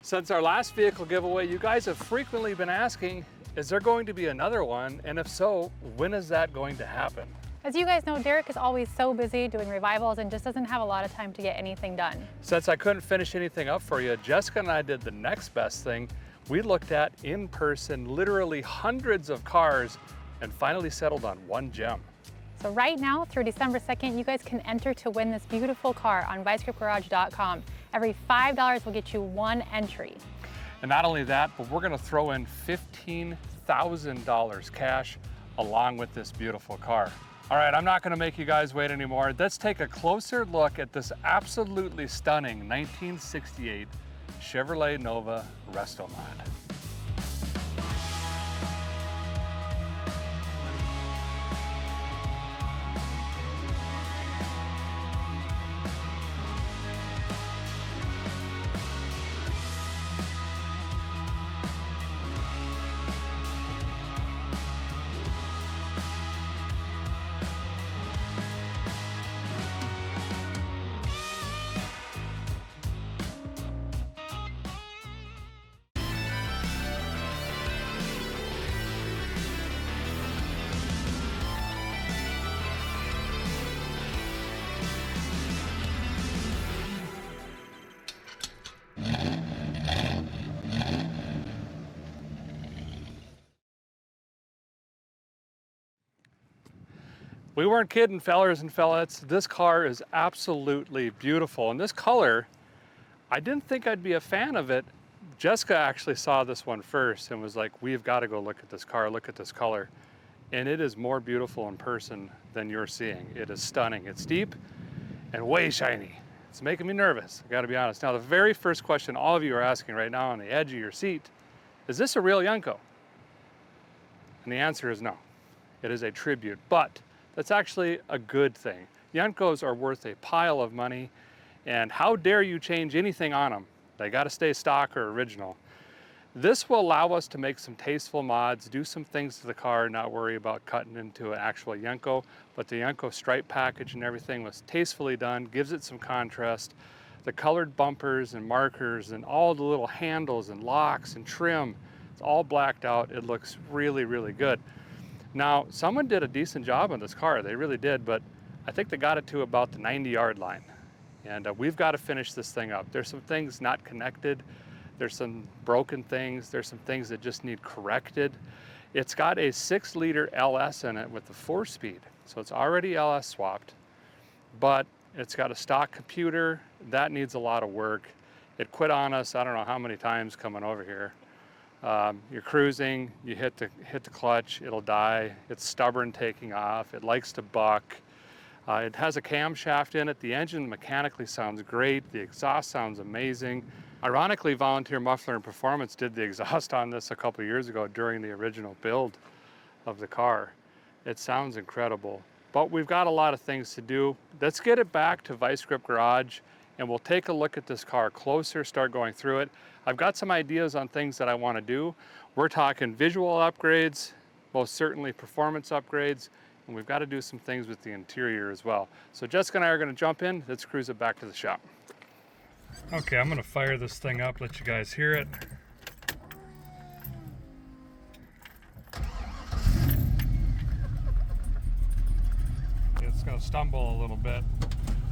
Since our last vehicle giveaway, you guys have frequently been asking, is there going to be another one? And if so, when is that going to happen? As you guys know, Derek is always so busy doing revivals and just doesn't have a lot of time to get anything done. Since I couldn't finish anything up for you, Jessica and I did the next best thing. We looked at, in person, literally hundreds of cars and finally settled on one gem. So right now, through December 2nd, you guys can enter to win this beautiful car on vicegripgarage.com. Every $5 will get you one entry. And not only that, but we're gonna throw in $15,000 cash along with this beautiful car. All right, I'm not gonna make you guys wait anymore. Let's take a closer look at this absolutely stunning 1968 Chevrolet Nova Restomod. We weren't kidding, fellers and fellettes. This car is absolutely beautiful. And this color, I didn't think I'd be a fan of it. Jessica actually saw this one first and was like, we've got to go look at this car, look at this color. And it is more beautiful in person than you're seeing. It is stunning. It's deep and way shiny. It's making me nervous, I gotta be honest. Now, the very first question all of you are asking right now on the edge of your seat, is this a real Yenko? And the answer is no. It is a tribute, but that's actually a good thing. Yenkos are worth a pile of money, and how dare you change anything on them? They gotta stay stock or original. This will allow us to make some tasteful mods, do some things to the car, not worry about cutting into an actual Yenko, but the Yenko stripe package and everything was tastefully done, gives it some contrast. The colored bumpers and markers and all the little handles and locks and trim, it's all blacked out. It looks really, really good. Now, someone did a decent job on this car, they really did, but I think they got it to about the 90-yard line. And we've got to finish this thing up. There's some things not connected, there's some broken things, there's some things that just need corrected. It's got a 6-liter LS in it with the 4-speed, so it's already LS swapped, but it's got a stock computer, that needs a lot of work. It quit on us, I don't know how many times coming over here. You're cruising, you hit the clutch, it'll die. It's stubborn taking off. It likes to buck. It has a camshaft in it. The engine mechanically sounds great. The exhaust sounds amazing. Ironically, Volunteer Muffler and Performance did the exhaust on this a couple years ago during the original build of the car. It sounds incredible, but we've got a lot of things to do. Let's get it back to Vice Grip Garage and we'll take a look at this car closer, start going through it. I've got some ideas on things that I want to do. We're talking visual upgrades, most certainly performance upgrades, and we've got to do some things with the interior as well. So Jessica and I are going to jump in. Let's cruise it back to the shop. Okay, I'm going to fire this thing up, let you guys hear it. It's going to stumble a little bit.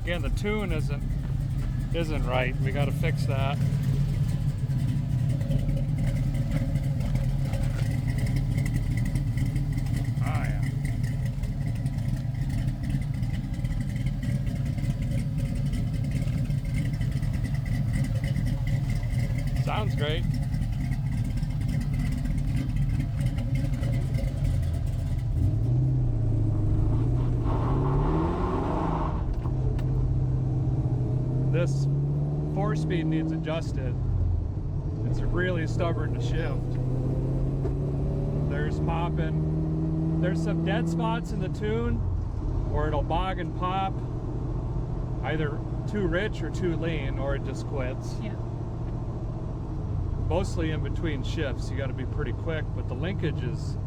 Again, the tune isn't right. We got to fix that. Oh yeah. Sounds great. This 4-speed needs adjusted. It's really stubborn to shift. There's popping. There's some dead spots in the tune, or it'll bog and pop. Either too rich or too lean, or it just quits. Yeah. Mostly in between shifts, you got to be pretty quick, but the linkage is,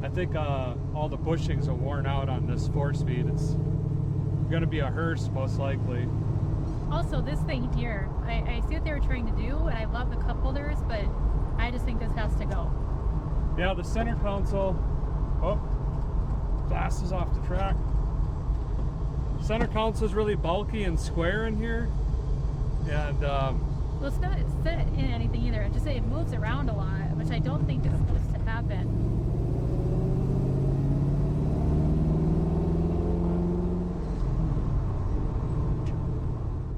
I think all the bushings are worn out on this 4-speed. It's going to be a hearse most likely. Also, this thing here, I see what they were trying to do, and I love the cup holders, but I just think this has to go. Yeah, the center console. Oh, glass is off the track. Center console is really bulky and square in here, and Well, it's not set in anything either. It just it moves around a lot, which I don't think is supposed to happen.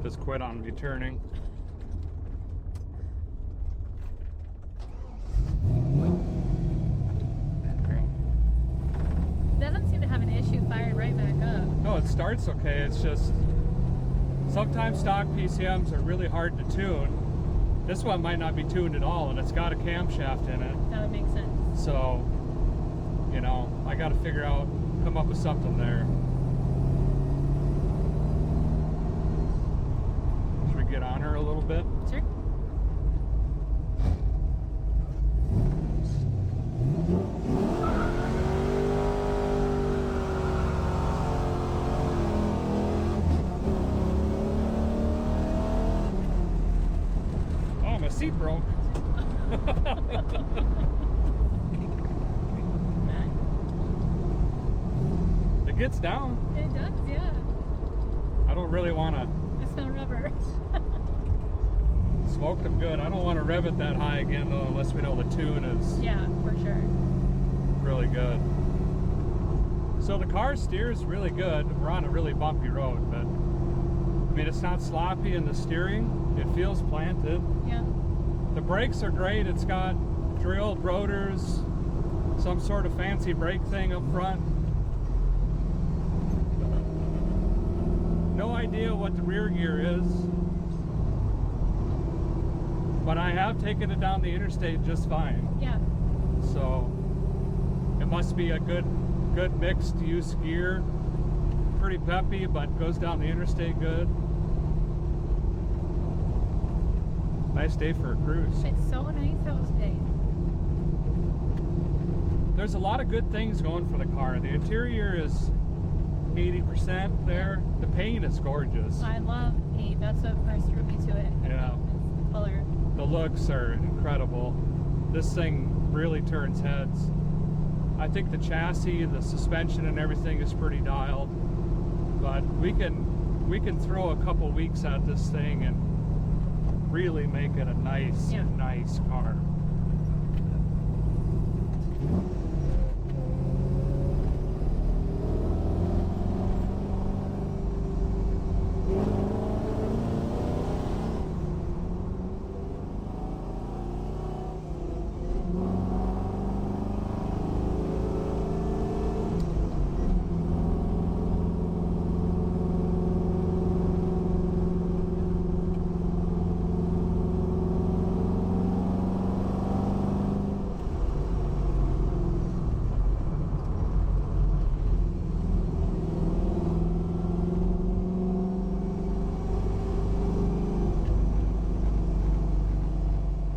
just quit on me turning. Doesn't seem to have an issue firing right back up. No, it starts okay. It's just sometimes stock PCMs are really hard to tune. This one might not be tuned at all, and it's got a camshaft in it. That would make sense. So, you know, I got to figure out, come up with something there. Should we get on her a little bit? Sure. Oh, my seat broke. It gets down. It does, yeah. I don't really want to It's no rubber. smoke them good. I don't want to rev it that high again though, unless we know the tune is Yeah, for sure. really good. So the car steers really good. We're on a really bumpy road, but I mean, it's not sloppy in the steering. It feels planted. Yeah. The brakes are great. It's got drilled rotors, some sort of fancy brake thing up front. No idea what the rear gear is, but I have taken it down the interstate just fine. Yeah. So it must be a good mixed use gear. Pretty peppy, but goes down the interstate good. Nice day for a cruise. It's so nice out today. There's a lot of good things going for the car. The interior is 80% there. The paint is gorgeous. I love paint. That's what first drew me to it. Yeah. It's the color. The looks are incredible. This thing really turns heads. I think the chassis, the suspension and everything is pretty dialed. But we can throw a couple weeks at this thing and really make it a nice car.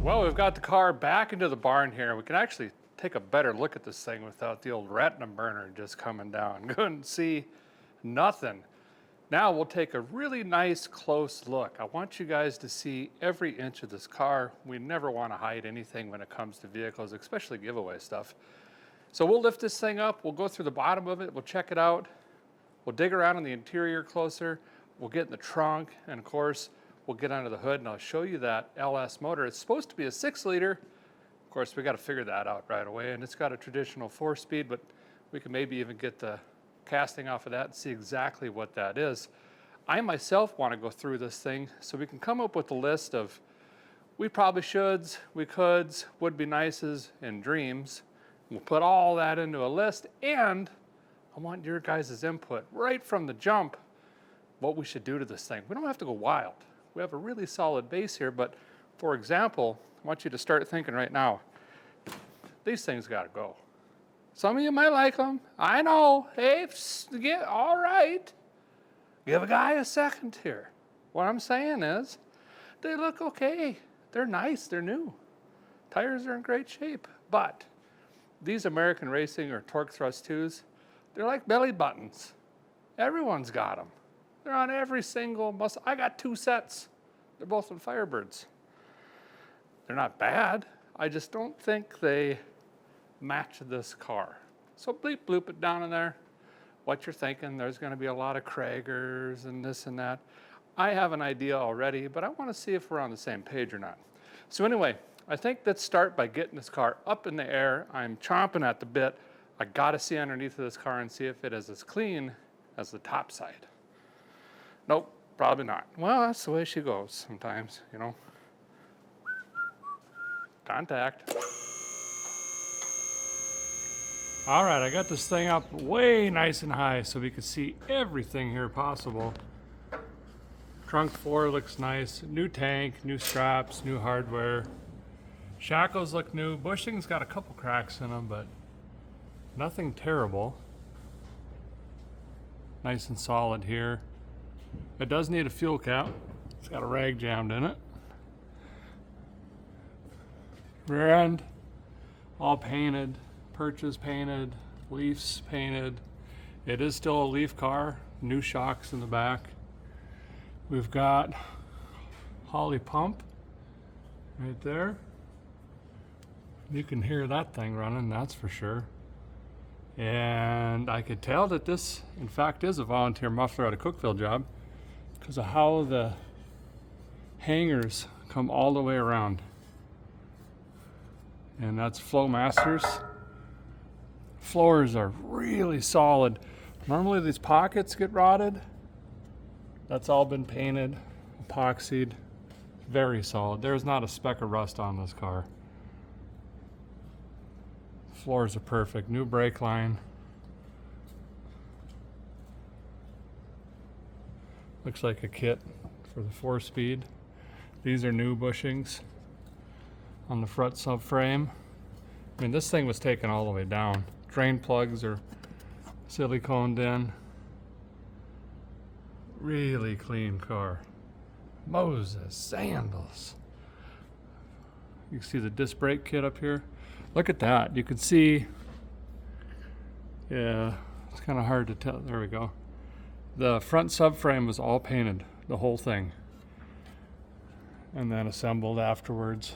Well, we've got the car back into the barn here. We can actually take a better look at this thing without the old retina burner just coming down. Couldn't see nothing. Now we'll take a really nice close look. I want you guys to see every inch of this car. We never want to hide anything when it comes to vehicles, especially giveaway stuff. So we'll lift this thing up. We'll go through the bottom of it. We'll check it out. We'll dig around in the interior closer. We'll get in the trunk, and of course, we'll get under the hood and I'll show you that LS motor. It's supposed to be a 6-liter. Of course, we got to figure that out right away. And it's got a traditional 4-speed, but we can maybe even get the casting off of that and see exactly what that is. I myself want to go through this thing so we can come up with a list of we probably shoulds, we coulds, would be nices, and dreams. We'll put all that into a list, and I want your guys' input right from the jump what we should do to this thing. We don't have to go wild. We have a really solid base here, but for example, I want you to start thinking right now, these things gotta go. Some of you might like them. I know. Hey, all right. Give a guy a second here. What I'm saying is, they look okay. They're nice, they're new. Tires are in great shape, but these American Racing or Torque Thrust 2s, they're like belly buttons. Everyone's got them. They're on every single muscle. I got 2 sets. They're both in Firebirds. They're not bad. I just don't think they match this car. So bleep bloop it down in there. What you're thinking, there's gonna be a lot of Kragers and this and that. I have an idea already, but I wanna see if we're on the same page or not. So anyway, I think let's start by getting this car up in the air. I'm chomping at the bit. I gotta see underneath of this car and see if it is as clean as the top side. Nope, probably not. Well, that's the way she goes sometimes, you know. Contact. All right, I got this thing up way nice and high so we can see everything here possible. Trunk 4 looks nice. New tank, new straps, new hardware. Shackles look new. Bushing's got a couple cracks in them, but nothing terrible. Nice and solid here. It does need a fuel cap. It's got a rag jammed in it. Rear end, all painted. Perches painted, leafs painted. It is still a leaf car. New shocks in the back. We've got Holly pump right there. You can hear that thing running, that's for sure. And I could tell that this, in fact, is a volunteer muffler at a Cookville job because of how the hangers come all the way around. And that's Flowmasters. Floors are really solid. Normally these pockets get rotted. That's all been painted, epoxied, very solid. There's not a speck of rust on this car. Floors are perfect. New brake line. Looks like a kit for the 4-speed. These are new bushings on the front subframe. I mean, this thing was taken all the way down. Drain plugs are siliconed in. Really clean car. Moses sandals. You can see the disc brake kit up here. Look at that. You can see, yeah, it's kind of hard to tell. There we go. The front subframe was all painted, the whole thing. And then assembled afterwards.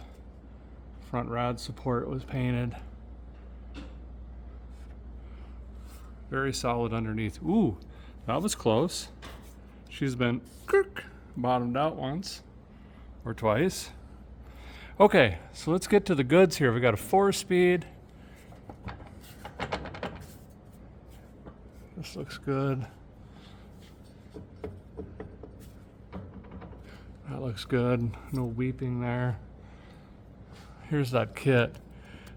Front rod support was painted. Very solid underneath. Ooh, that was close. She's been bottomed out once or twice. Okay, so let's get to the goods here. We got a 4-speed. This looks good. That looks good. No weeping there. Here's that kit.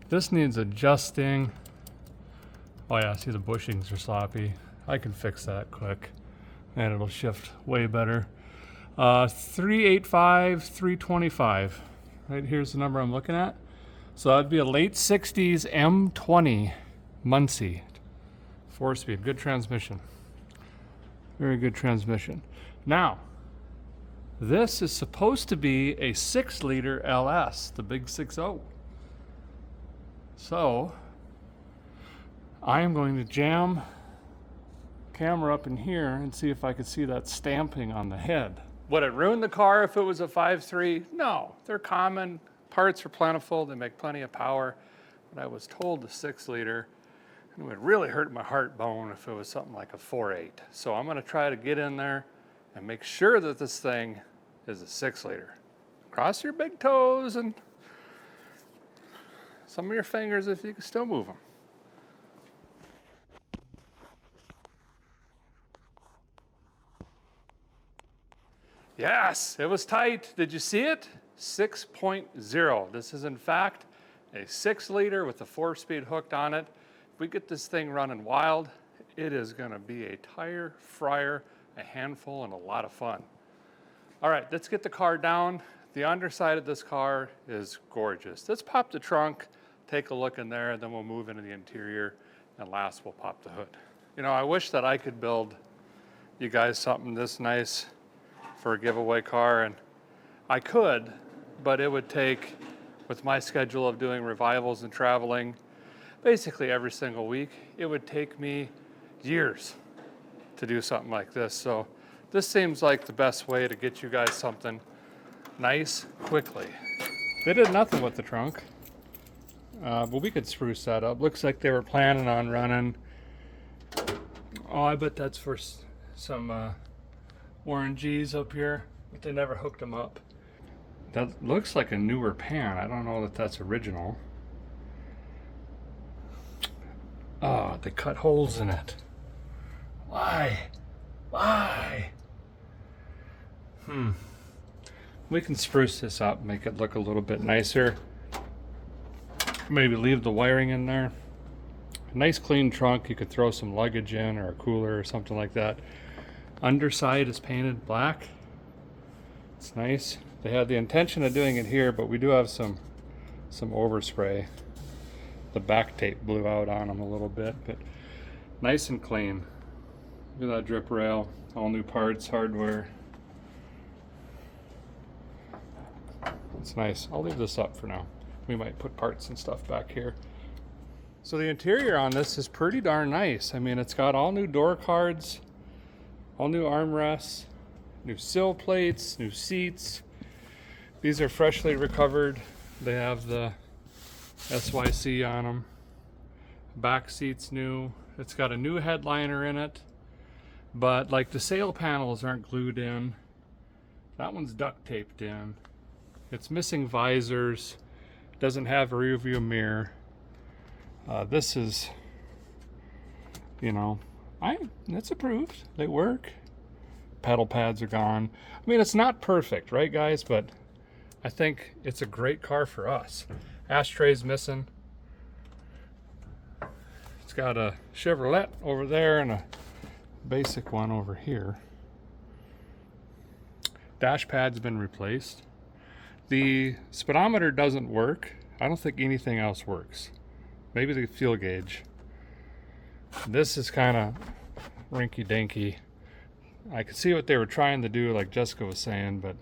This needs adjusting. Oh yeah, see the bushings are sloppy. I can fix that quick and it'll shift way better. 385, 325. Right here's the number I'm looking at. So that'd be a late 60s M20 Muncie. 4-speed, good transmission. Very good transmission. Now, this is supposed to be a 6-liter LS, the big 6.0. So, I am going to jam camera up in here and see if I can see that stamping on the head. Would it ruin the car if it was a 5.3? No, they're common. Parts are plentiful. They make plenty of power. But I was told the 6-liter, and it would really hurt my heart bone if it was something like a 4.8. So I'm going to try to get in there and make sure that this thing is a 6-liter. Cross your big toes and some of your fingers if you can still move them. Yes, it was tight. Did you see it? 6.0. This is in fact a 6-liter with a 4-speed hooked on it. If we get this thing running wild, it is gonna be a tire fryer, a handful, and a lot of fun. All right, let's get the car down. The underside of this car is gorgeous. Let's pop the trunk, take a look in there, and then we'll move into the interior, and last we'll pop the hood. You know, I wish that I could build you guys something this nice for a giveaway car, and I could, but it would take, with my schedule of doing revivals and traveling basically every single week, it would take me years to do something like this. So this seems like the best way to get you guys something nice quickly. They did nothing with the trunk, but we could spruce that up. Looks like they were planning on running. Oh, I bet that's for some Warren G's up here, but they never hooked them up. That looks like a newer pan. I don't know that that's original. Oh, they cut holes in it. Why? Why? We can spruce this up, make it look a little bit nicer. Maybe leave the wiring in there. A nice clean trunk. You could throw some luggage in or a cooler or something like that. Underside is painted black. It's nice. They had the intention of doing it here, but we do have some overspray. The back tape blew out on them a little bit, but nice and clean. Look at that drip rail, all new parts, hardware. It's nice. I'll leave this up for now. We might put parts and stuff back here. So the interior on this is pretty darn nice. I mean, it's got all new door cards, all new armrests, new sill plates, new seats. These are freshly recovered. They have the SYC on them. Back seat's new. It's got a new headliner in it, but like the sail panels aren't glued in. That one's duct taped in. It's missing visors. Doesn't have a rear view mirror. This is, you know, it's approved. They work. Pedal pads are gone. I mean, it's not perfect, right, guys? But I think it's a great car for us. Ashtray's missing. It's got a Chevrolet over there and a basic one over here. Dash pad's been replaced. The speedometer doesn't work. I don't think anything else works. Maybe the fuel gauge. This is kind of rinky-dinky. I could see what they were trying to do, like Jessica was saying, but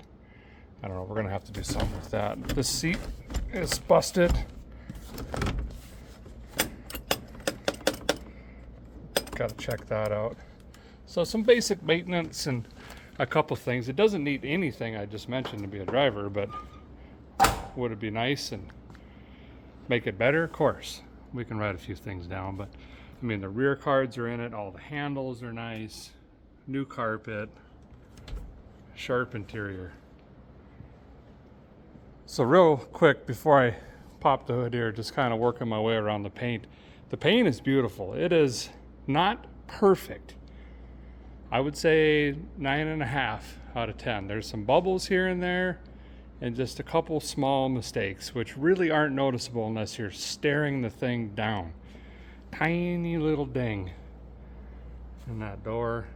I don't know. We're gonna have to do something with that. This seat is busted. Gotta check that out. So some basic maintenance and a couple things. It doesn't need anything I just mentioned to be a driver, but would it be nice and make it better? Of course. We can write a few things down, but I mean, the rear cards are in it. All the handles are nice. New carpet. Sharp interior. So real quick, before I pop the hood here, just kind of working my way around the paint. The paint is beautiful. It is not perfect. I would say 9.5 out of 10. There's some bubbles here and there and just a couple small mistakes, which really aren't noticeable unless you're staring the thing down. Tiny little ding in that door.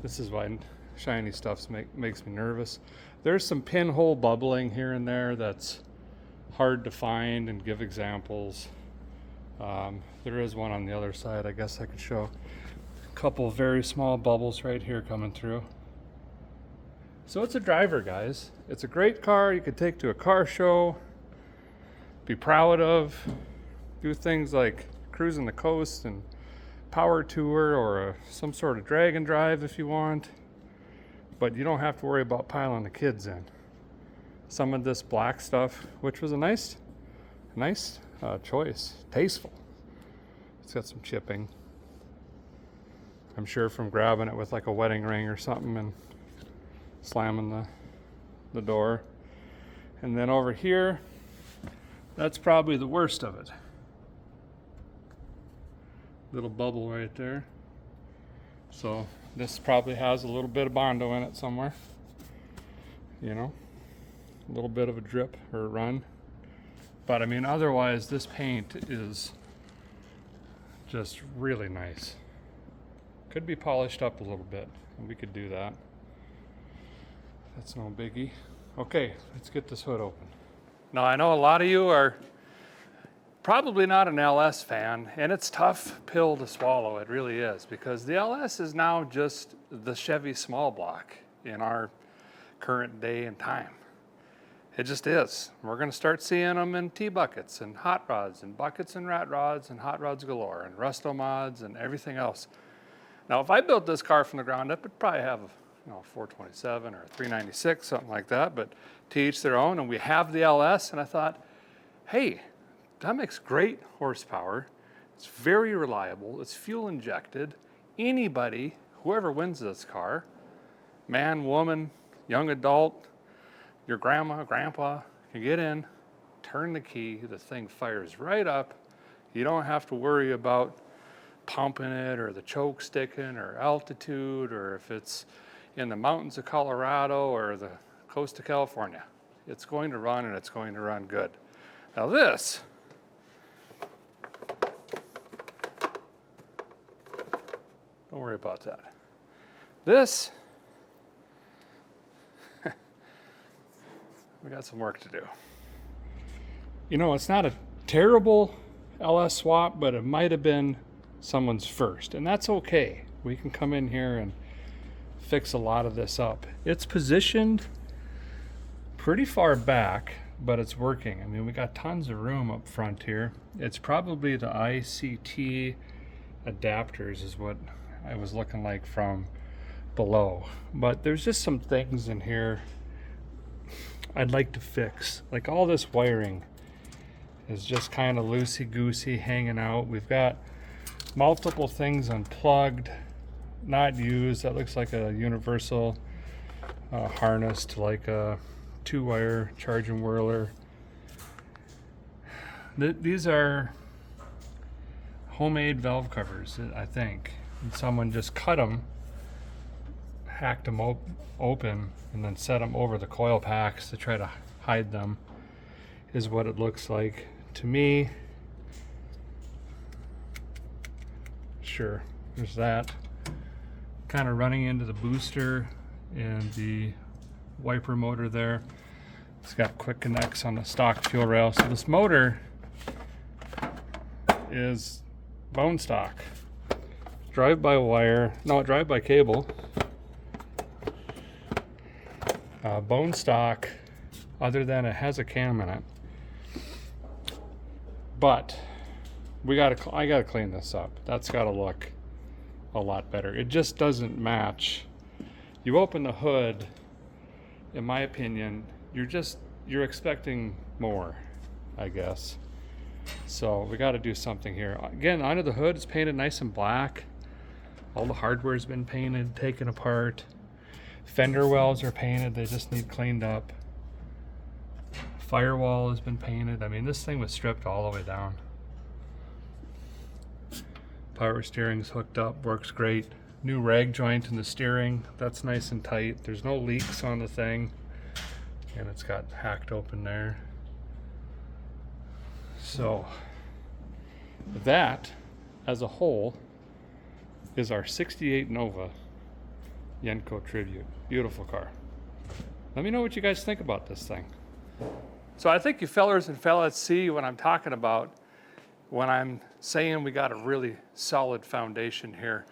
This is why shiny stuff makes me nervous. There's some pinhole bubbling here and there that's hard to find and give examples. There is one on the other side. I guess I could show a couple very small bubbles right here coming through. So it's a driver, guys. It's a great car you could take to a car show, be proud of, do things like cruising the coast and power tour or some sort of drag and drive if you want. But you don't have to worry about piling the kids in. Some of this black stuff, which was a nice choice, tasteful. It's got some chipping. I'm sure from grabbing it with like a wedding ring or something and slamming the door. And then over here, that's probably the worst of it. Little bubble right there. So this probably has a little bit of Bondo in it somewhere. You know, a little bit of a drip or a run. But I mean, otherwise this paint is just really nice. Could be polished up a little bit, and we could do that. That's no biggie. Okay, let's get this hood open. Now I know a lot of you are probably not an LS fan, and it's a tough pill to swallow, it really is, because the LS is now just the Chevy small block in our current day and time. It just is. We're gonna start seeing them in T-buckets and hot rods and buckets and rat rods and hot rods galore and Restomods and everything else. Now, if I built this car from the ground up, it'd probably have a 427 or a 396, something like that, but to each their own. And we have the LS, and I thought, hey, that makes great horsepower. It's very reliable. It's fuel injected. Anybody, whoever wins this car, man, woman, young adult, your grandma, grandpa, can get in, turn the key, the thing fires right up. You don't have to worry about pumping it or the choke sticking or altitude or if it's in the mountains of Colorado or the coast of California. It's going to run and it's going to run good. Now this, don't worry about that. This, we got some work to do. You know, it's not a terrible LS swap, but it might have been someone's first, and that's okay. We can come in here and fix a lot of this up. It's positioned pretty far back, but it's working. I mean, we got tons of room up front here. It's probably the ICT adapters is what I was looking like from below, but there's just some things in here I'd like to fix. Like all this wiring is just kind of loosey-goosey hanging out. We've got multiple things unplugged, not used. That looks like a universal harness to like a 2-wire charging whirler. These are homemade valve covers, I think. And someone just cut them, hacked them open, and then set them over the coil packs to try to hide them, is what it looks like to me. Sure, there's that. Kind of running into the booster and the wiper motor there. It's got quick connects on the stock fuel rail. So this motor is bone stock. Drive-by cable. Bone stock, other than it has a cam in it. But I gotta clean this up. That's gotta look a lot better. It just doesn't match. You open the hood, in my opinion, you're expecting more, I guess. So we got to do something here. Again, under the hood, it's painted nice and black. All the hardware's been painted, taken apart. Fender wells are painted, they just need cleaned up. Firewall has been painted. I mean, this thing was stripped all the way down. Power steering's hooked up, works great. New rag joint in the steering, that's nice and tight. There's no leaks on the thing. And it's got hacked open there. So that, as a whole, is our 68 Nova Yenko Tribute. Beautiful car. Let me know what you guys think about this thing. So I think you fellers and fellas see what I'm talking about when I'm saying we got a really solid foundation here.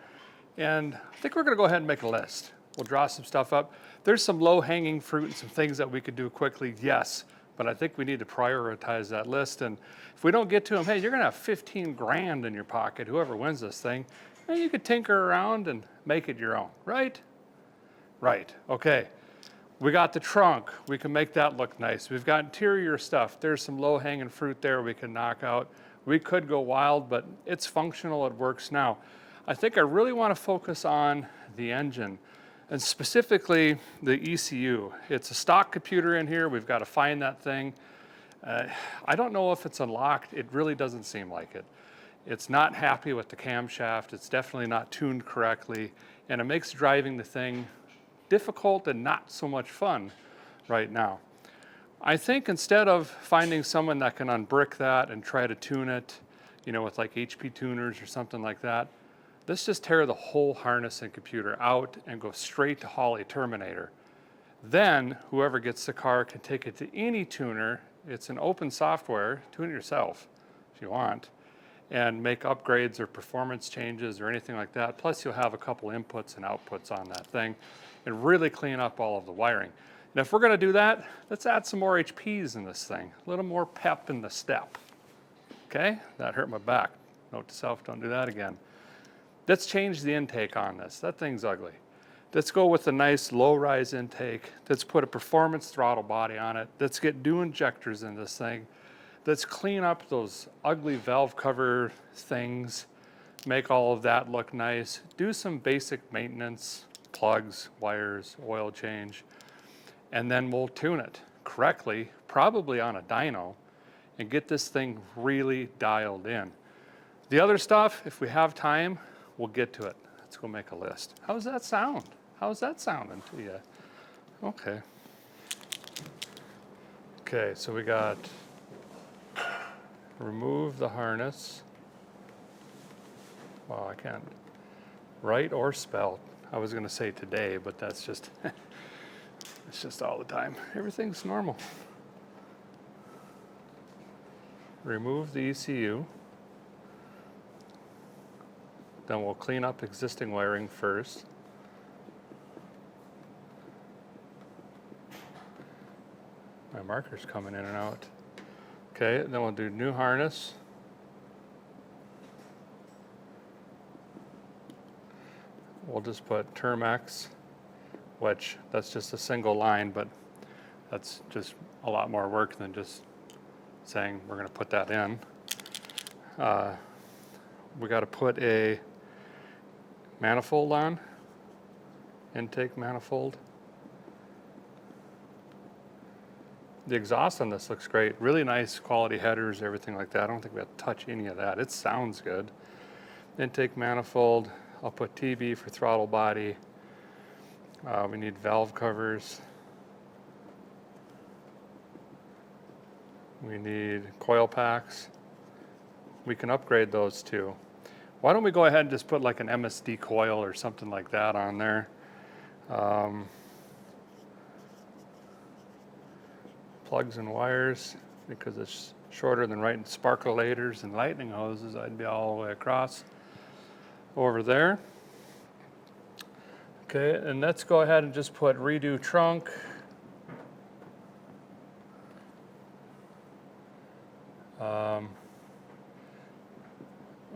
And I think we're gonna go ahead and make a list. We'll draw some stuff up. There's some low-hanging fruit and some things that we could do quickly, yes, but I think we need to prioritize that list. And if we don't get to them, hey, you're gonna have 15 grand in your pocket, whoever wins this thing, and you could tinker around and make it your own, right? Right, okay. We got the trunk, we can make that look nice. We've got interior stuff. There's some low-hanging fruit there we can knock out. We could go wild, but it's functional, it works now. I think I really want to focus on the engine, and specifically the ECU. It's a stock computer in here, we've got to find that thing. I don't know if it's unlocked, it really doesn't seem like it. It's not happy with the camshaft, it's definitely not tuned correctly, and it makes driving the thing difficult and not so much fun right now. I think instead of finding someone that can unbrick that and try to tune it, you know, with like HP tuners or something like that, let's just tear the whole harness and computer out and go straight to Holley Terminator. Then whoever gets the car can take it to any tuner. It's an open software, tune it yourself if you want, and make upgrades or performance changes or anything like that. Plus you'll have a couple inputs and outputs on that thing and really clean up all of the wiring. And if we're gonna do that, let's add some more HPs in this thing, a little more pep in the step. Okay, that hurt my back. Note to self, don't do that again. Let's change the intake on this. That thing's ugly. Let's go with a nice low-rise intake. Let's put a performance throttle body on it. Let's get new injectors in this thing. Let's clean up those ugly valve cover things, make all of that look nice. Do some basic maintenance, plugs, wires, oil change, and then we'll tune it correctly, probably on a dyno, and get this thing really dialed in. The other stuff, if we have time, we'll get to it. Let's go make a list. How's that sound? How's that sounding to you? Okay. Okay, so we got remove the harness. Well, I can't write or spell. I was gonna say today, but that's just, it's just all the time. Everything's normal. Remove the ECU. Then we'll clean up existing wiring first. My marker's coming in and out. Okay, then we'll do new harness. We'll just put Termex, which that's just a single line, but that's just a lot more work than just saying we're gonna put that in. We gotta put a manifold on, intake manifold. The exhaust on this looks great. Really nice quality headers, everything like that. I don't think we have to touch any of that. It sounds good. Intake manifold. I'll put TB for throttle body. We need valve covers. We need coil packs. We can upgrade those too. Why don't we go ahead and just put like an MSD coil or something like that on there. Plugs and wires, because it's shorter than writing sparkletors and lightning hoses. I'd be all the way across over there. Okay, and let's go ahead and just put redo trunk.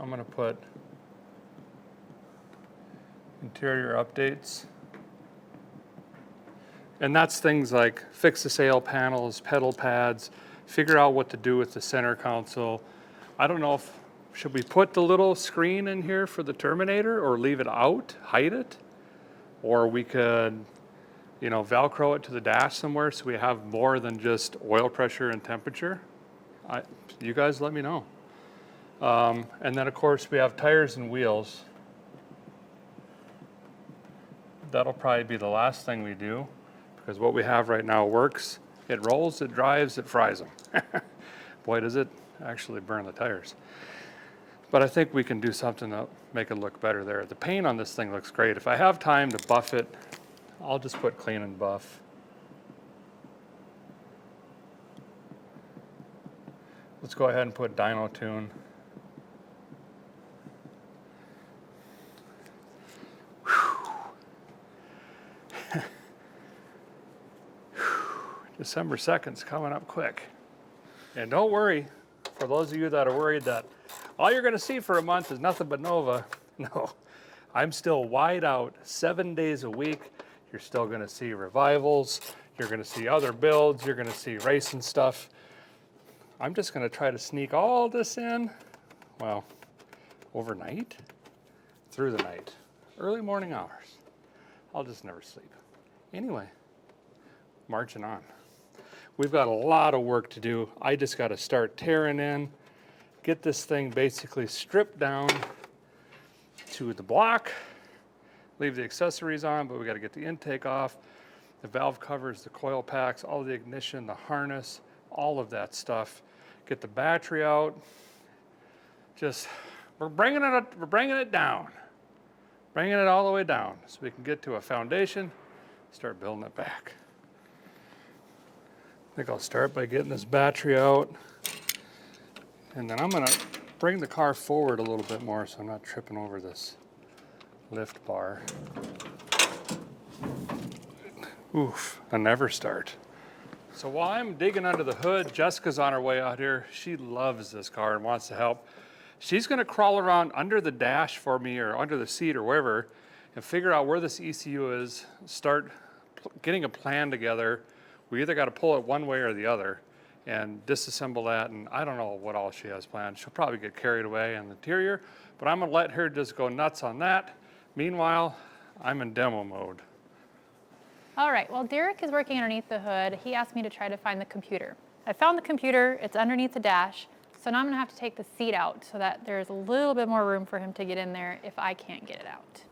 I'm gonna put interior updates. And that's things like fix the sail panels, pedal pads, figure out what to do with the center console. I don't know if, should we put the little screen in here for the Terminator or leave it out, hide it? Or we could, you know, Velcro it to the dash somewhere so we have more than just oil pressure and temperature. You guys let me know. And then of course we have tires and wheels. That'll probably be the last thing we do, because what we have right now works. It rolls, it drives, it fries them. Boy, does it actually burn the tires. But I think we can do something to make it look better there. The paint on this thing looks great. If I have time to buff it, I'll just put clean and buff. Let's go ahead and put dyno tune. December 2nd's coming up quick. And don't worry, for those of you that are worried that all you're gonna see for a month is nothing but Nova, no. I'm still wide out 7 days a week. You're still gonna see revivals, you're gonna see other builds, you're gonna see racing stuff. I'm just gonna try to sneak all this in, well, overnight, through the night, early morning hours. I'll just never sleep. Anyway, marching on. We've got a lot of work to do. I just got to start tearing in, get this thing basically stripped down to the block, leave the accessories on, but we got to get the intake off, the valve covers, the coil packs, all the ignition, the harness, all of that stuff. Get the battery out. Just, we're bringing it down. Bringing it all the way down so we can get to a foundation, start building it back. I think I'll start by getting this battery out, and then I'm gonna bring the car forward a little bit more so I'm not tripping over this lift bar. Oof, a never start. So while I'm digging under the hood, Jessica's on her way out here. She loves this car and wants to help. She's gonna crawl around under the dash for me or under the seat or wherever and figure out where this ECU is, start getting a plan together. We either gotta pull it one way or the other and disassemble that, and I don't know what all she has planned. She'll probably get carried away in the interior, but I'm gonna let her just go nuts on that. Meanwhile, I'm in demo mode. All right, well, Derek is working underneath the hood. He asked me to try to find the computer. I found the computer, it's underneath the dash, so now I'm gonna have to take the seat out so that there's a little bit more room for him to get in there if I can't get it out.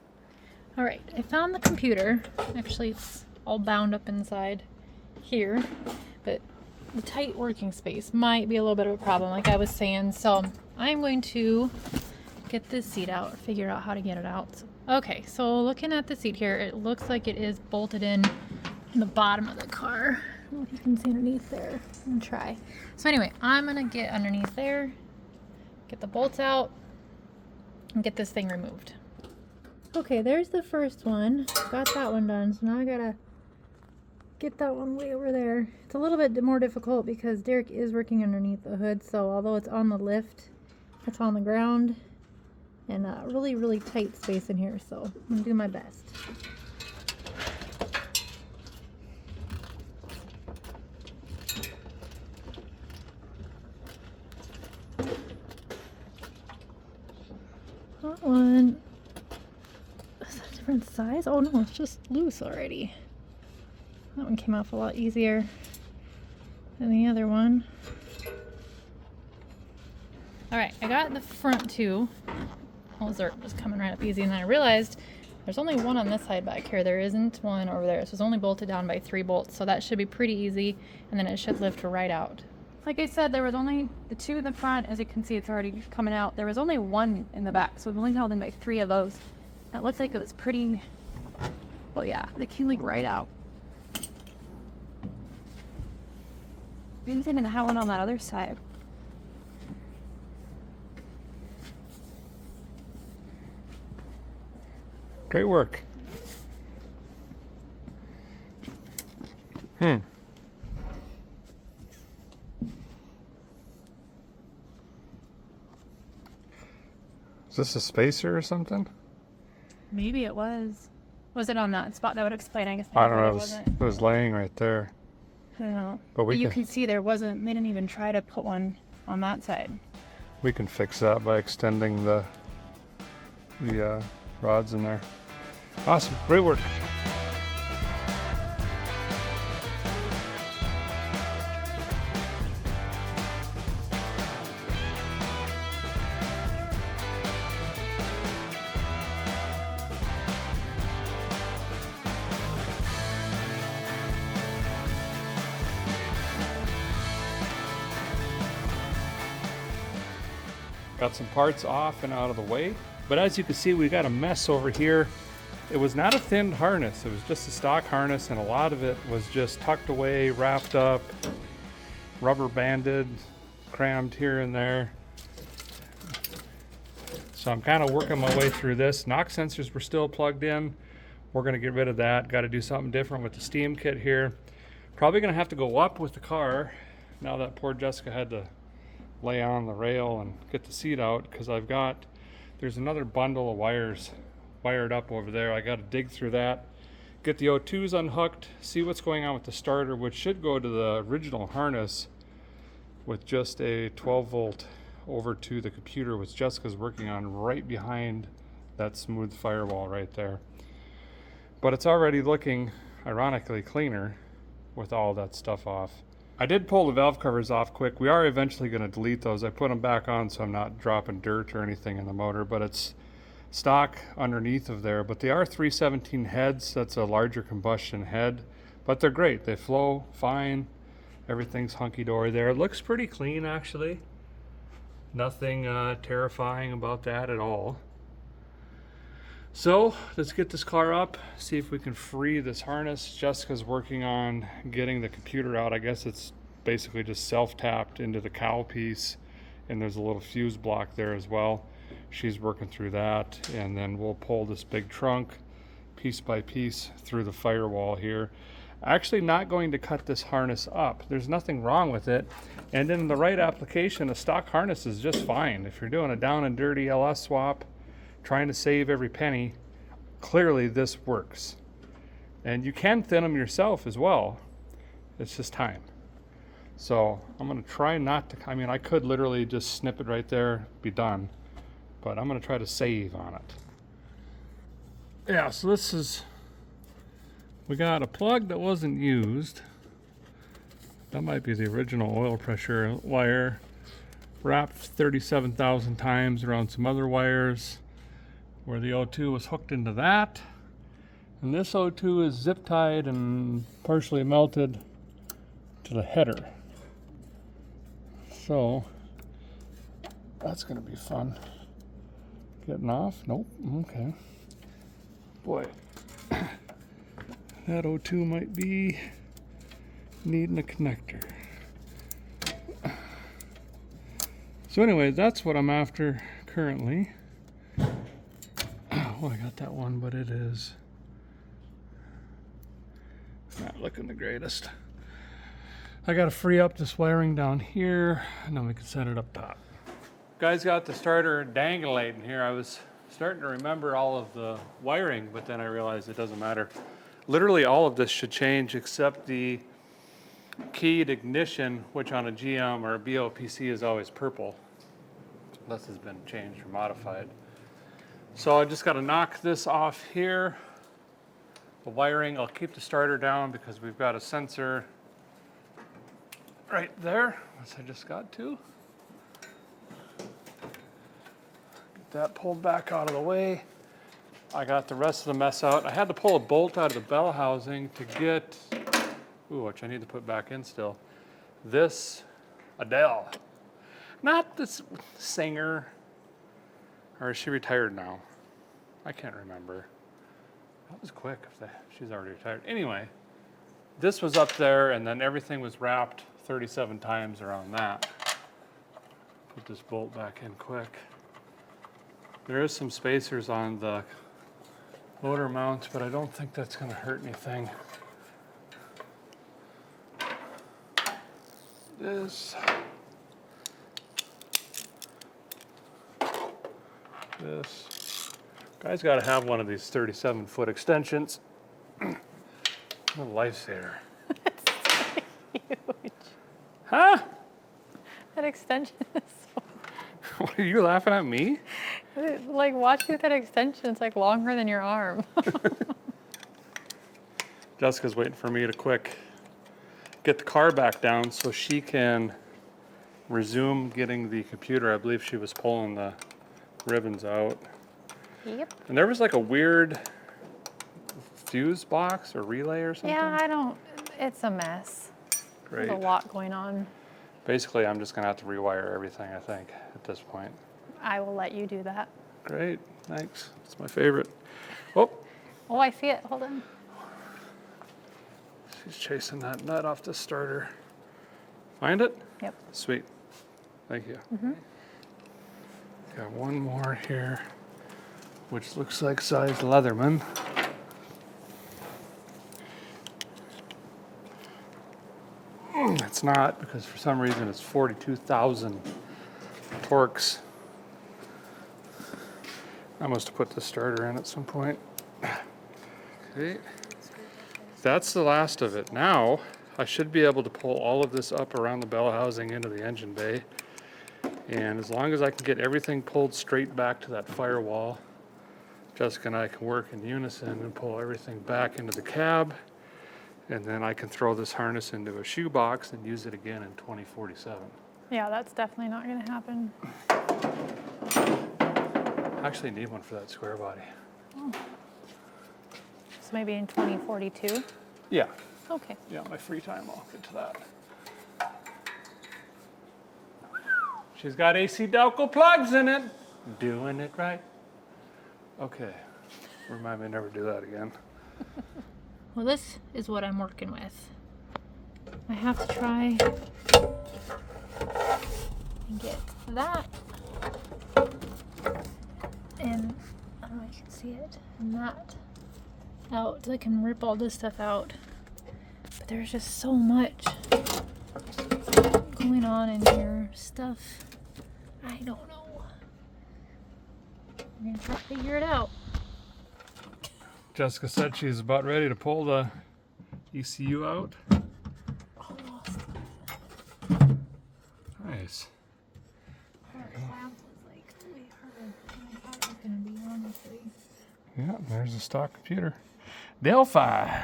All right, I found the computer. Actually, it's all bound up inside here, but the tight working space might be a little bit of a problem, like I was saying, so I'm going to get this seat out, figure out how to get it out. Okay, so looking at the seat here, it looks like it is bolted in the bottom of the car. I don't know if you can see underneath there. I'm gonna try. So anyway, I'm gonna get underneath there, get the bolts out, and get this thing removed. Okay, there's the first one. Got that one done, so now I gotta get that one way over there. It's a little bit more difficult because Derek is working underneath the hood, so although it's on the lift, it's on the ground, and really, really tight space in here, so I'm gonna do my best. That one, is that a different size? Oh no, it's just loose already. That one came off a lot easier than the other one. All right, I got the front two. Oh, those are just coming right up easy, and then I realized there's only one on this side back here. There isn't one over there, so it's only bolted down by 3 bolts, so that should be pretty easy, and then it should lift right out. Like I said, there was only the 2 in the front. As you can see, it's already coming out. There was only 1 in the back, so we've only held in by 3 of those. It looks like it was pretty, well, yeah, they came like right out. Anything in the one on that other side. Great work. Is this a spacer or something? Maybe it was. Was it on that spot? That would explain, I guess. I don't know. It was laying right there. I don't know. But you can see there wasn't, they didn't even try to put one on that side. We can fix that by extending the rods in there. Awesome, great work. Got some parts off and out of the way, but as you can see, we got a mess over here. It was not a thin harness, it was just a stock harness, and a lot of it was just tucked away, wrapped up, rubber banded, crammed here and there. So I'm kind of working my way through this. Knock sensors were still plugged in. We're gonna get rid of that. Got to do something different with the steam kit here. Probably gonna have to go up with the car now that poor Jessica had to lay on the rail and get the seat out, because there's another bundle of wires wired up over there. I got to dig through that, get the O2s unhooked, see what's going on with the starter, which should go to the original harness with just a 12 volt over to the computer, which Jessica's working on right behind that smooth firewall right there. But it's already looking ironically cleaner with all that stuff off. I did pull the valve covers off quick. We are eventually going to delete those. I put them back on so I'm not dropping dirt or anything in the motor, but it's stock underneath of there. But they are 317 heads. That's a larger combustion head, but they're great. They flow fine. Everything's hunky-dory there. It looks pretty clean, actually. Nothing terrifying about that at all. So let's get this car up, see if we can free this harness. Jessica's working on getting the computer out. I guess it's basically just self-tapped into the cowl piece, and there's a little fuse block there as well. She's working through that, and then we'll pull this big trunk piece by piece through the firewall here. Actually not going to cut this harness up. There's nothing wrong with it. And in the right application, a stock harness is just fine. If you're doing a down and dirty LS swap, trying to save every penny, clearly this works. And you can thin them yourself as well. It's just time. So I'm gonna try not to, I mean, I could literally just snip it right there, be done. But I'm gonna try to save on it. Yeah, so this is, we got a plug that wasn't used. That might be the original oil pressure wire. Wrapped 37,000 times around some other wires where the O2 was hooked into that. And this O2 is zip tied and partially melted to the header. So that's gonna be fun. Getting off? Nope. Okay. Boy, that O2 might be needing a connector. So anyway, that's what I'm after currently. Oh, I got that one, but it is not looking the greatest. I gotta free up this wiring down here, and then we can set it up top. Guys got the starter dangling here. I was starting to remember all of the wiring, but then I realized it doesn't matter. Literally all of this should change except the keyed ignition, which on a GM or a BOPC is always purple. This has been changed or modified. So I just got to knock this off here. The wiring, I'll keep the starter down because we've got a sensor right there, as I just got to. Get that pulled back out of the way. I got the rest of the mess out. I had to pull a bolt out of the bell housing to get, which I need to put back in still. This Adele, not this singer, or is she retired now? I can't remember. That was quick if she's already retired. Anyway, this was up there and then everything was wrapped 37 times around that. Put this bolt back in quick. There is some spacers on the motor mounts, but I don't think that's gonna hurt anything. This. Guy's got to have one of these 37-foot extensions. What a lifesaver. It's huge. Huh? That extension is so... What, are you laughing at me? Like, watch you with that extension. It's like longer than your arm. Jessica's waiting for me to get the car back down so she can resume getting the computer. I believe she was pulling the ribbons out. Yep. And there was like a weird fuse box or relay or something. Yeah, it's a mess. Great. There's a lot going on. Basically, I'm just gonna have to rewire everything, I think, at this point. I will let you do that. Great, thanks. It's my favorite. Oh, Oh, I see it. Hold on. she's chasing that nut off the starter. Find it? Yep. Sweet. Thank you. Got one more here, which looks like size Leatherman. It's not, because for some reason it's 42,000 torques. I must have put the starter in at some point. Okay. That's the last of it. Now, I should be able to pull all of this up around the bell housing into the engine bay. And as long as I can get everything pulled straight back to that firewall, Jessica and I can work in unison and pull everything back into the cab. And then I can throw this harness into a shoebox and use it again in 2047. Yeah, that's definitely not going to happen. I actually need one for that square body. Oh. So maybe in 2042? Yeah. Okay. Yeah, my free time, I'll get to that. She's got AC Delco plugs in it. Doing it right. Okay. Remind me to never do that again. Well, this is what I'm working with. I have to try and get that, and I don't know if you can see it, and that out. I can rip all this stuff out but there's just so much going on in here. Stuff. I don't know. We're gonna try to figure it out. Jessica said she's about ready to pull the ECU out. Almost. Nice. That clamp was like way harder than I thought it was gonna be, honestly. Yeah, there's a stock computer. Delphi.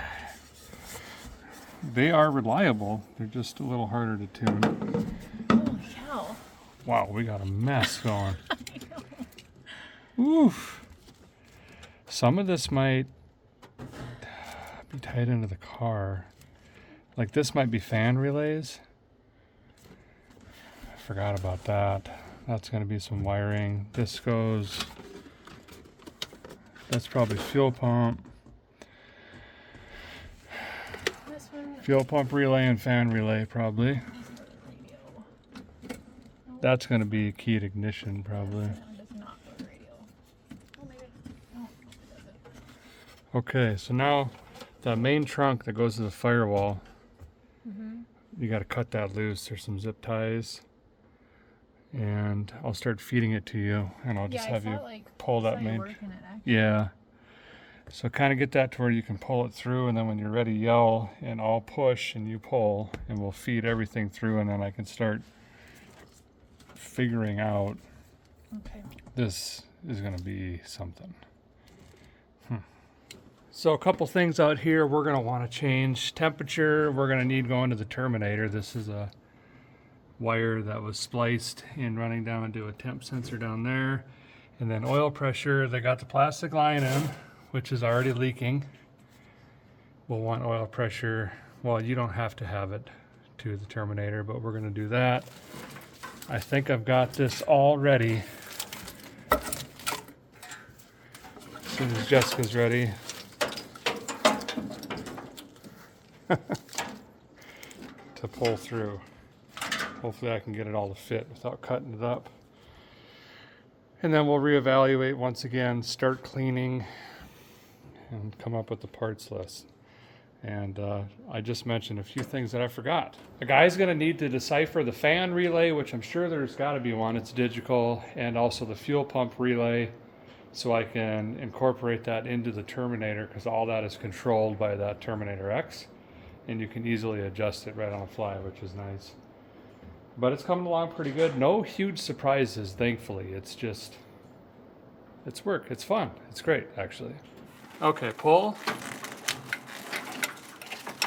They are reliable. They're just a little harder to tune. Holy cow. Wow, we got a mess going. Oof. Some of this might be tied into the car. Like this might be fan relays. I forgot about that. That's going to be some wiring. This goes, that's probably fuel pump. This one. Fuel pump relay and fan relay probably. Radio. That's going to be keyed ignition probably. That one does not go to radio. Oh, maybe. No, it doesn't. Okay, so now the main trunk that goes to the firewall, you got to cut that loose. There's some zip ties. And I'll start feeding it to you, and I'll just have you pull that main. Yeah. So kind of get that to where you can pull it through, and then when you're ready, yell, and I'll push and you pull, and we'll feed everything through, and then I can start figuring out. Okay. This is going to be something. So a couple things out here we're going to want to change. Temperature, we're going to need going to the terminator. This is a wire that was spliced and running down to a temp sensor down there. And then oil pressure, they got the plastic line in, which is already leaking. We'll want oil pressure. Well, you don't have to have it to the terminator, but we're going to do that. I think I've got this all ready. As soon as Jessica's ready. To pull through. Hopefully I can get it all to fit without cutting it up. And then we'll reevaluate once again, start cleaning, and come up with the parts list. And I just mentioned a few things that I forgot. The guy's gonna need to decipher the fan relay, which I'm sure there's gotta be one, it's digital, and also the fuel pump relay, so I can incorporate that into the Terminator, because all that is controlled by that Terminator X, and you can easily adjust it right on the fly, which is nice. But it's coming along pretty good. No huge surprises, thankfully. It's just, it's work, it's fun, it's great, actually. Okay, pull.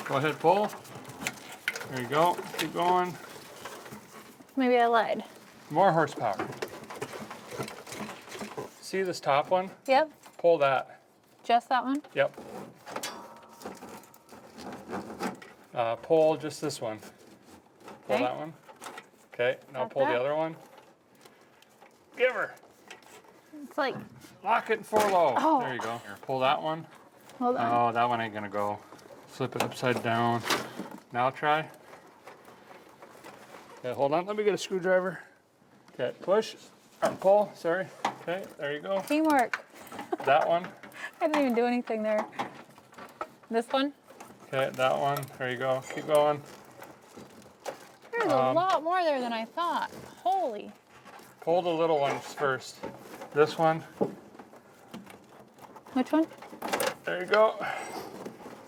Go ahead, pull. There you go, keep going. Maybe I lied. More horsepower. See this top one? Yep. Pull that. Just that one? Yep. Pull just this one. Pull Okay. that one. Okay, now Got pull that. the other one. Give her. It's like, Lock it and four low. Oh. There you go. Here, pull that one. hold on. Oh, that one ain't gonna go. Flip it upside down. Now try. Okay, hold on. Let me get a screwdriver. Okay, push. Or pull, sorry. Okay, there you go. Teamwork. That one. I didn't even do anything there. This one? Okay, that one. There you go. Keep going. There's a lot more there than I thought. Holy. Pull the little ones first. This one. Which one? There you go.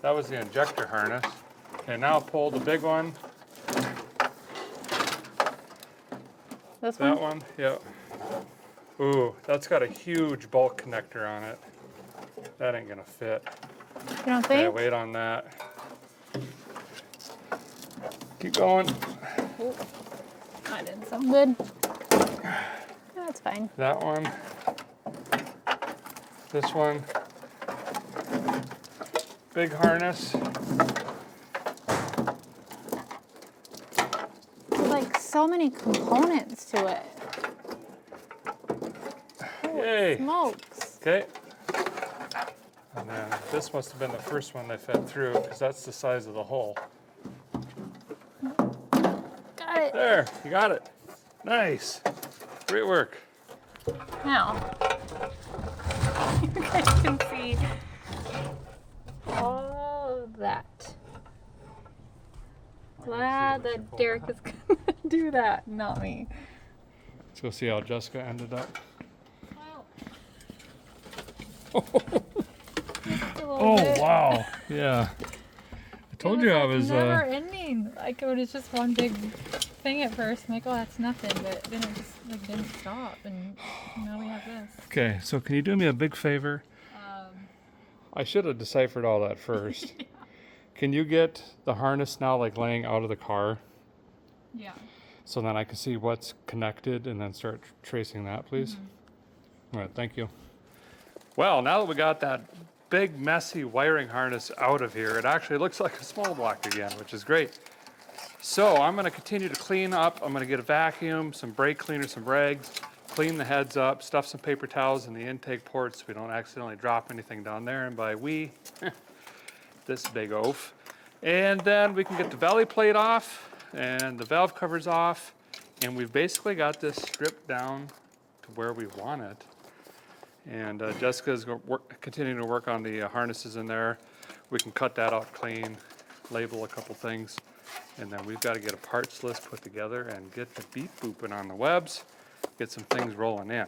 That was the injector harness. Okay, now pull the big one. This That one? one, yep. Ooh, that's got a huge bulk connector on it. That ain't gonna fit. You don't Okay, think? wait on that. Keep going. Ooh, that didn't sound good. That's fine. That one. This one. Big harness. There's like so many components to it. Yay. Smokes. Okay. And then this must have been the first one they fed through, because that's the size of the hole. Got it. There, you got it. Nice. Great work. Now, you guys can see all of that. glad that Derek is gonna do that, not me. Let's go see how Jessica ended up. Well, just a little Oh, bit. wow. Yeah. I told you I was. Never ending. Like it was just one big thing at first. I'm like, oh, that's nothing, but then it just like didn't stop, and now we have this. Okay, so can you do me a big favor? I should have deciphered all that first. Yeah. Can you get the harness now like laying out of the car? Yeah. So then I can see what's connected and then start tracing that, please. All right, thank you. Well, now that we got that big messy wiring harness out of here, it actually looks like a small block again, which is great. So I'm gonna continue to clean up. I'm gonna get a vacuum, some brake cleaner, some rags, clean the heads up, stuff some paper towels in the intake ports so we don't accidentally drop anything down there. And by we, this big oaf. And then we can get the belly plate off and the valve covers off. And we've basically got this stripped down to where we want it. And Jessica's continuing to work on the harnesses in there. We can cut that out clean, label a couple things. And then we've got to get a parts list put together and get the beep booping on the webs, get some things rolling in.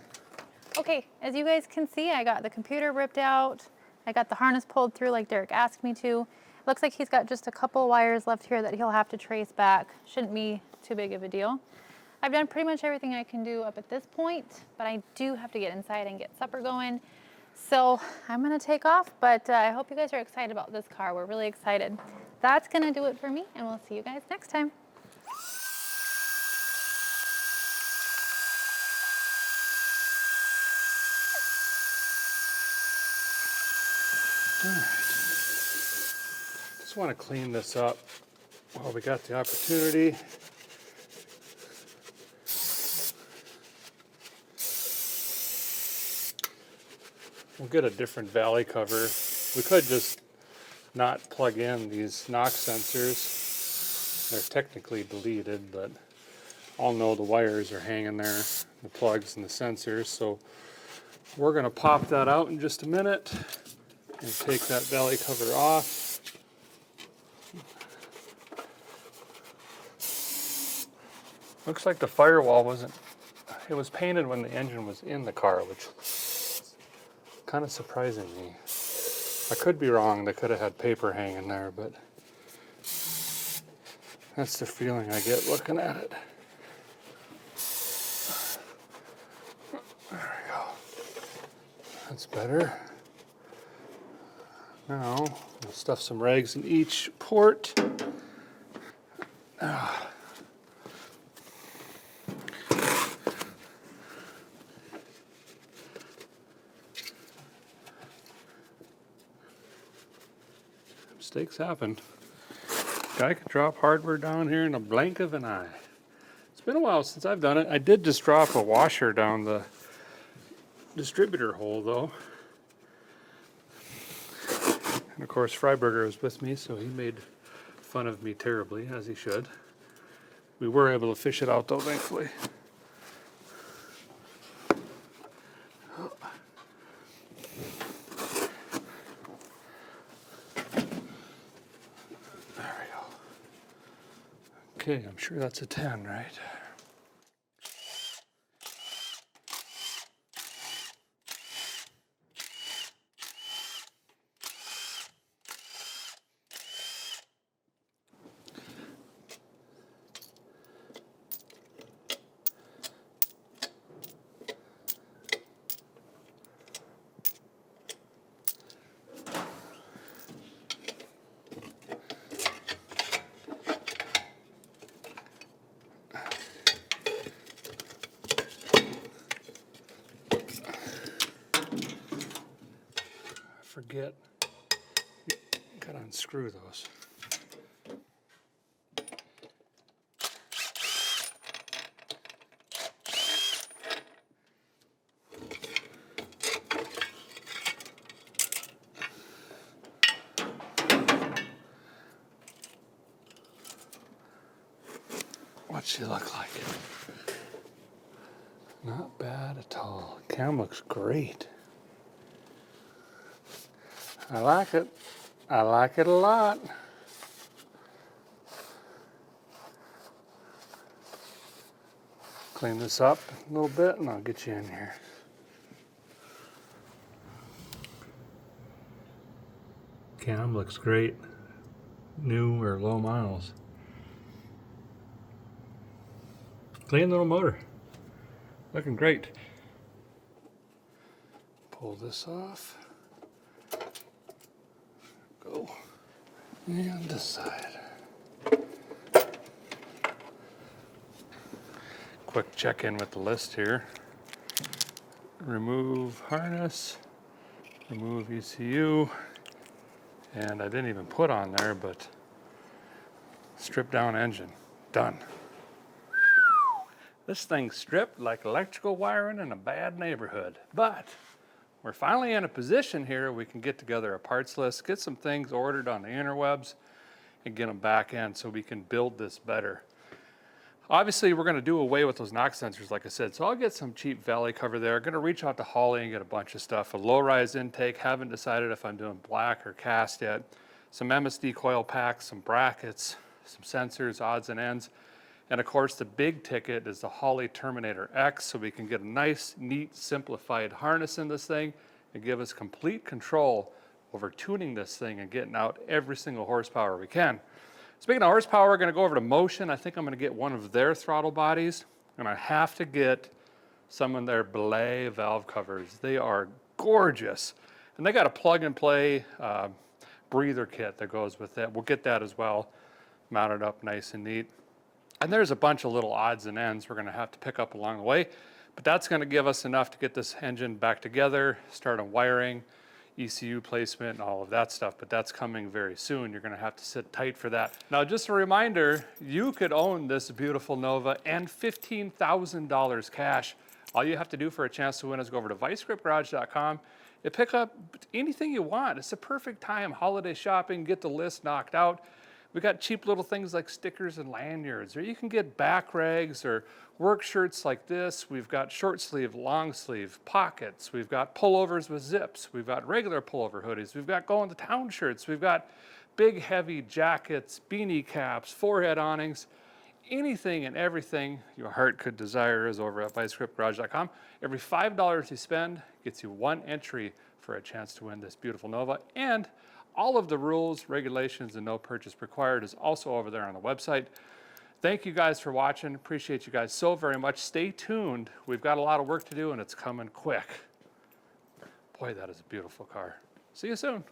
Okay, as you guys can see, I got the computer ripped out. I got the harness pulled through like Derek asked me to. Looks like he's got just a couple wires left here that he'll have to trace back. Shouldn't be too big of a deal. I've done pretty much everything I can do up at this point, but I do have to get inside and get supper going. So I'm gonna take off, but I hope you guys are excited about this car. We're really excited. That's gonna do it for me, and we'll see you guys next time. All right. Just want to clean this up while we got the opportunity. We'll get a different valley cover. We could just not plug in these knock sensors. They're technically deleted, but I'll know the wires are hanging there, the plugs and the sensors. So we're going to pop that out in just a minute and take that valley cover off. Looks like the firewall wasn't, it was painted when the engine was in the car, which is kind of surprising me. I could be wrong, they could have had paper hanging there, but that's the feeling I get looking at it. There we go. That's better. Now, we'll stuff some rags in each port. Mistakes happen. Guy could drop hardware down here in a blink of an eye. It's been a while since I've done it. I did just drop a washer down the distributor hole though. And of course Freiberger was with me, so he made fun of me terribly, as he should. We were able to fish it out though, thankfully. There we go. Okay, I'm sure that's a 10, right? Forget, you gotta unscrew those. What's she look like? Not bad at all. Cam looks great. I like it. I like it a lot. Clean this up a little bit and I'll get you in here. Cam looks great. New or low miles. Clean little motor. Looking great. Pull this off. Go. And this side. Quick check in with the list here. Remove harness, remove ECU, and I didn't even put on there, but strip down engine. Done. This thing's stripped like electrical wiring in a bad neighborhood, but we're finally in a position here we can get together a parts list, get some things ordered on the interwebs, and get them back in so we can build this better. Obviously, we're going to do away with those knock sensors, like I said, so I'll get some cheap valley cover there. Going to reach out to Holly and get a bunch of stuff. A low-rise intake, haven't decided if I'm doing black or cast yet. Some MSD coil packs, some brackets, some sensors, odds and ends. And of course, the big ticket is the Holly Terminator X, so we can get a nice, neat, simplified harness in this thing and give us complete control over tuning this thing and getting out every single horsepower we can. Speaking of horsepower, we're going to go over to Motion. I think I'm going to get one of their throttle bodies, and I have to get some of their belay valve covers. They are gorgeous, and they got a plug-and-play breather kit that goes with it. We'll get that as well, mounted up nice and neat. And there's a bunch of little odds and ends we're going to have to pick up along the way, but that's going to give us enough to get this engine back together, start on wiring, ECU placement and all of that stuff, but that's coming very soon. You're going to have to sit tight for that. Now, just a reminder, you could own this beautiful Nova and $15,000 cash. All you have to do for a chance to win is go over to vicegripgarage.com and pick up anything you want. It's a perfect time, holiday shopping, get the list knocked out. We got cheap little things like stickers and lanyards, or you can get back rags or work shirts like this. We've got short sleeve, long sleeve, pockets. We've got pullovers with zips. We've got regular pullover hoodies. We've got going to town shirts. We've got big heavy jackets, beanie caps, forehead awnings. Anything and everything your heart could desire is over at vicegripgarage.com. Every $5 you spend gets you one entry for a chance to win this beautiful Nova, and all of the rules, regulations, and no purchase required is also over there on the website. Thank you guys for watching. Appreciate you guys so very much. Stay tuned. We've got a lot of work to do, and it's coming quick. Boy, that is a beautiful car. See you soon.